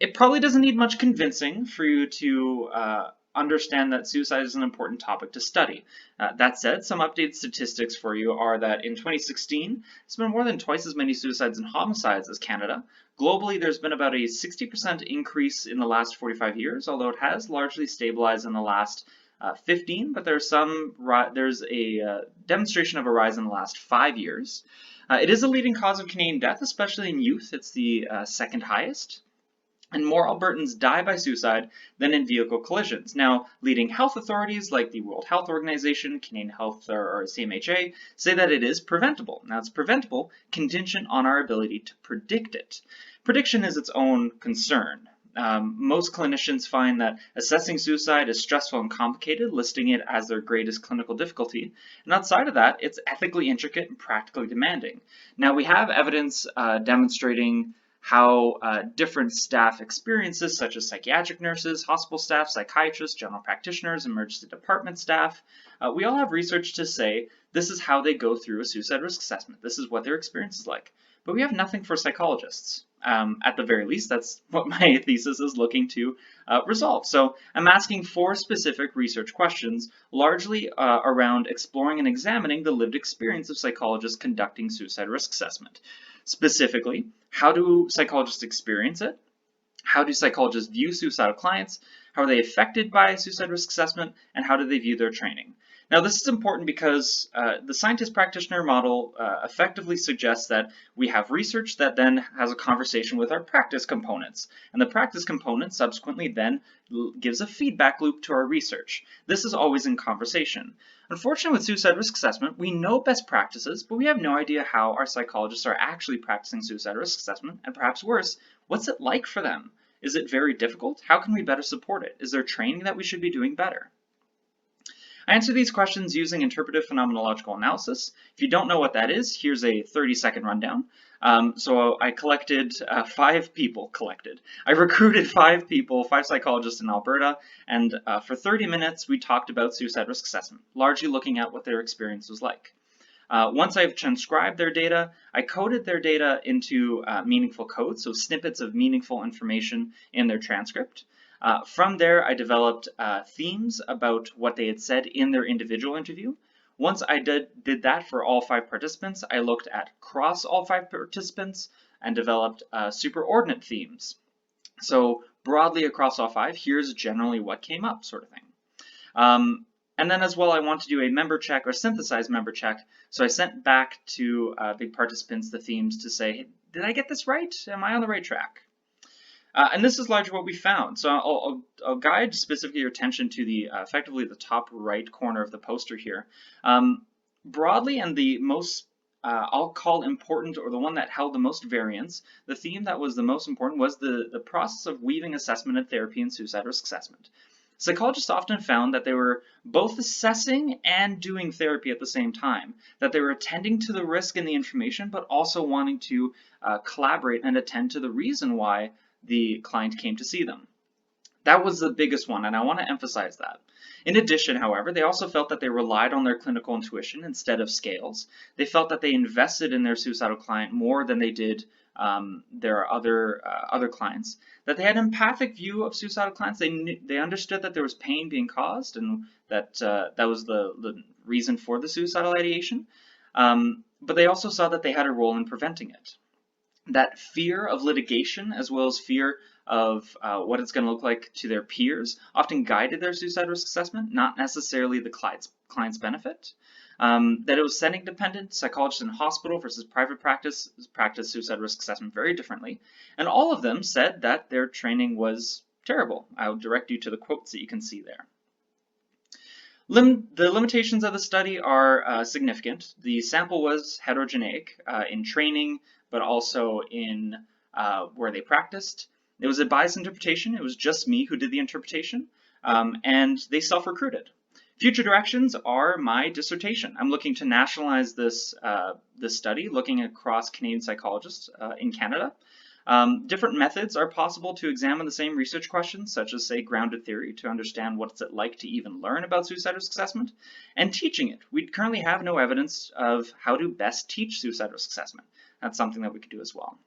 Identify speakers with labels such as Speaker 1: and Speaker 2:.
Speaker 1: It probably doesn't need much convincing for you to understand that suicide is an important topic to study. That said, some updated statistics for you are that in 2016, there's been more than twice as many suicides and homicides as Canada. Globally, there's been about a 60% increase in the last 45 years, although it has largely stabilized in the last 15, but there's a demonstration of a rise in the last 5 years. It is a leading cause of Canadian death, especially in youth. It's the second highest. And more Albertans die by suicide than in vehicle collisions. Now, leading health authorities like the World Health Organization, Canadian Health, or CMHA, say that it is preventable. Now, it's preventable contingent on our ability to predict it. Prediction is its own concern. Most clinicians find that assessing suicide is stressful and complicated, listing it as their greatest clinical difficulty. And outside of that, it's ethically intricate and practically demanding. Now, we have evidence demonstrating how different staff experiences, such as psychiatric nurses, hospital staff, psychiatrists, general practitioners, emergency department staff, we all have research to say this is how they go through a suicide risk assessment. This is what their experience is like. But we have nothing for psychologists. At the very least, that's what my thesis is looking to resolve. So I'm asking 4 specific research questions, largely around exploring and examining the lived experience of psychologists conducting suicide risk assessment. Specifically, how do psychologists experience it? How do psychologists view suicidal clients? How are they affected by suicide risk assessment? And how do they view their training? Now, this is important because the scientist-practitioner model effectively suggests that we have research that then has a conversation with our practice components. And the practice component subsequently then gives a feedback loop to our research. This is always in conversation. Unfortunately, with suicide risk assessment, we know best practices, but we have no idea how our psychologists are actually practicing suicide risk assessment, and perhaps worse, what's it like for them? Is it very difficult? How can we better support it? Is there training that we should be doing better? I answer these questions using interpretive phenomenological analysis. If you don't know what that is, here's a 30-second rundown. So I collected 5 people I recruited 5 people, 5 psychologists in Alberta, and for 30 minutes we talked about suicide risk assessment, largely looking at what their experience was like. Once I've transcribed their data, I coded their data into meaningful code, so snippets of meaningful information in their transcript. From there, I developed themes about what they had said in their individual interview. Once I did that for all 5 participants, I looked at across all 5 participants and developed superordinate themes. So broadly across all 5, here's generally what came up, sort of thing. And then as well, I want to do a member check or synthesize member check. So I sent back to the participants the themes to say, hey, did I get this right? Am I on the right track? And this is largely what we found. So I'll guide specifically your attention to the effectively the top right corner of the poster here. Broadly, and the most I'll call important, or the one that held the most variance, the theme that was the most important was the process of weaving assessment and therapy in suicide risk assessment. Psychologists often found that they were both assessing and doing therapy at the same time, that they were attending to the risk and the information, but also wanting to collaborate and attend to the reason why the client came to see them. That was the biggest one, and I want to emphasize that. In addition, however, they also felt that they relied on their clinical intuition instead of scales. They felt that they invested in their suicidal client more than they did their other clients. That they had an empathic view of suicidal clients. They understood that there was pain being caused, and that that was the reason for the suicidal ideation. But they also saw that they had a role in preventing it. That fear of litigation, as well as fear of what it's going to look like to their peers, often guided their suicide risk assessment, not necessarily the client's benefit. That it was setting dependent. Psychologists in hospital versus private practice suicide risk assessment very differently. And all of them said that their training was terrible. I'll direct you to the quotes that you can see there. The limitations of the study are significant. The sample was heterogeneic in training, but also in where they practiced. It was a biased interpretation. It was just me who did the interpretation, and they self-recruited. Future directions are my dissertation. I'm looking to nationalize this study, looking across Canadian psychologists in Canada. Different methods are possible to examine the same research questions, such as, say, grounded theory, to understand what's it like to even learn about suicide risk assessment, and teaching it. We currently have no evidence of how to best teach suicide risk assessment. That's something that we could do as well.